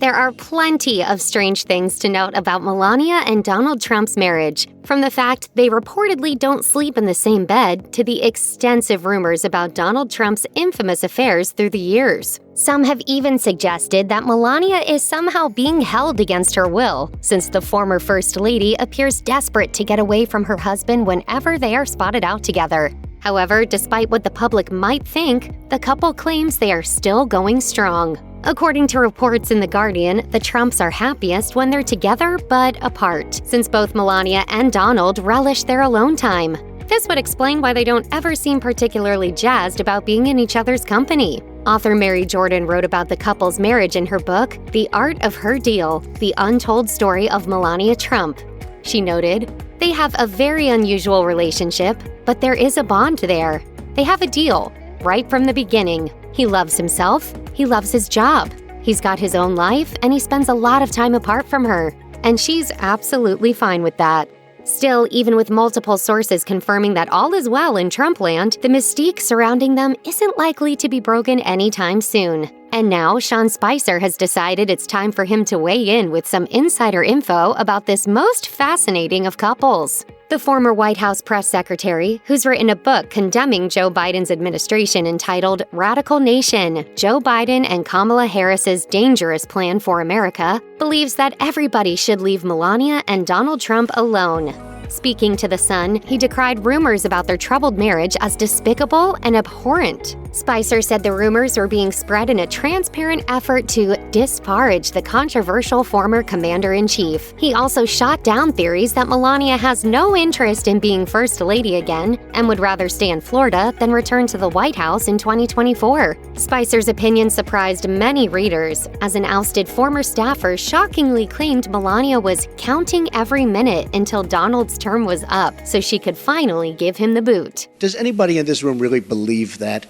There are plenty of strange things to note about Melania and Donald Trump's marriage, from the fact they reportedly don't sleep in the same bed to the extensive rumors about Donald Trump's infamous affairs through the years. Some have even suggested that Melania is somehow being held against her will, since the former First Lady appears desperate to get away from her husband whenever they are spotted out together. However, despite what the public might think, the couple claims they are still going strong. According to reports in The Guardian, the Trumps are happiest when they're together but apart, since both Melania and Donald relish their alone time. This would explain why they don't ever seem particularly jazzed about being in each other's company. Author Mary Jordan wrote about the couple's marriage in her book, The Art of Her Deal: The Untold Story of Melania Trump. She noted, "They have a very unusual relationship, but there is a bond there. They have a deal, right from the beginning. He loves himself, he loves his job, he's got his own life, and he spends a lot of time apart from her. And she's absolutely fine with that." Still, even with multiple sources confirming that all is well in Trumpland, the mystique surrounding them isn't likely to be broken anytime soon. And now, Sean Spicer has decided it's time for him to weigh in with some insider info about this most fascinating of couples. The former White House press secretary, who's written a book condemning Joe Biden's administration entitled Radical Nation: Joe Biden and Kamala Harris's Dangerous Plan for America, believes that everybody should leave Melania and Donald Trump alone. Speaking to The Sun, he decried rumors about their troubled marriage as despicable and abhorrent. Spicer said the rumors were being spread in a transparent effort to disparage the controversial former commander-in-chief. He also shot down theories that Melania has no interest in being First Lady again and would rather stay in Florida than return to the White House in 2024. Spicer's opinion surprised many readers, as an ousted former staffer shockingly claimed Melania was counting every minute until Donald's term was up so she could finally give him the boot. Does anybody in this room really believe that?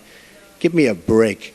Give me a break.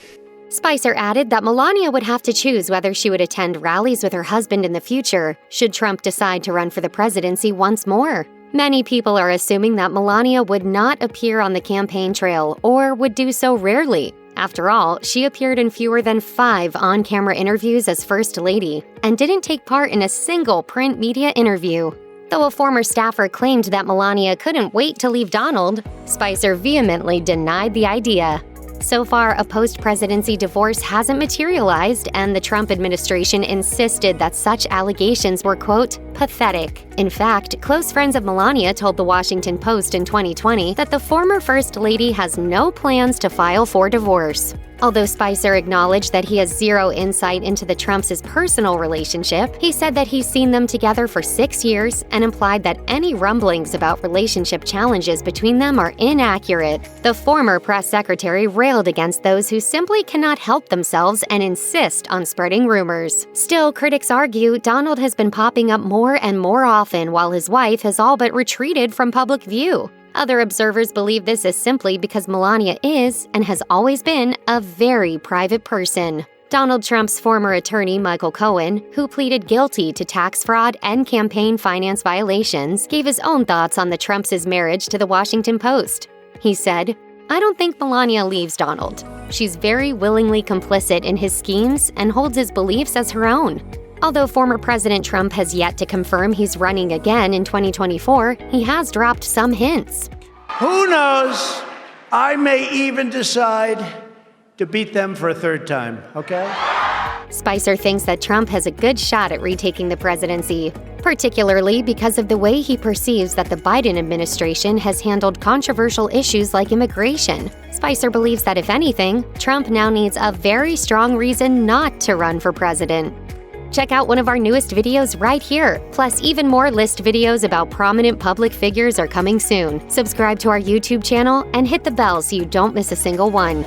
Spicer added that Melania would have to choose whether she would attend rallies with her husband in the future, should Trump decide to run for the presidency once more. Many people are assuming that Melania would not appear on the campaign trail or would do so rarely. After all, she appeared in fewer than 5 on-camera interviews as First Lady and didn't take part in a single print media interview. Though a former staffer claimed that Melania couldn't wait to leave Donald, Spicer vehemently denied the idea. So far, a post-presidency divorce hasn't materialized, and the Trump administration insisted that such allegations were, quote, pathetic. In fact, close friends of Melania told The Washington Post in 2020 that the former First Lady has no plans to file for divorce. Although Spicer acknowledged that he has zero insight into the Trumps' personal relationship, he said that he's seen them together for 6 years and implied that any rumblings about relationship challenges between them are inaccurate. The former press secretary railed against those who simply cannot help themselves and insist on spreading rumors. Still, critics argue Donald has been popping up more and more often while his wife has all but retreated from public view. Other observers believe this is simply because Melania is, and has always been, a very private person. Donald Trump's former attorney, Michael Cohen, who pleaded guilty to tax fraud and campaign finance violations, gave his own thoughts on the Trumps' marriage to The Washington Post. He said, "I don't think Melania leaves Donald. She's very willingly complicit in his schemes and holds his beliefs as her own." Although former President Trump has yet to confirm he's running again in 2024, he has dropped some hints. Who knows? I may even decide to beat them for a 3rd time, okay? Spicer thinks that Trump has a good shot at retaking the presidency, particularly because of the way he perceives that the Biden administration has handled controversial issues like immigration. Spicer believes that, if anything, Trump now needs a very strong reason not to run for president. Check out one of our newest videos right here. Plus, even more list videos about prominent public figures are coming soon. Subscribe to our YouTube channel and hit the bell so you don't miss a single one.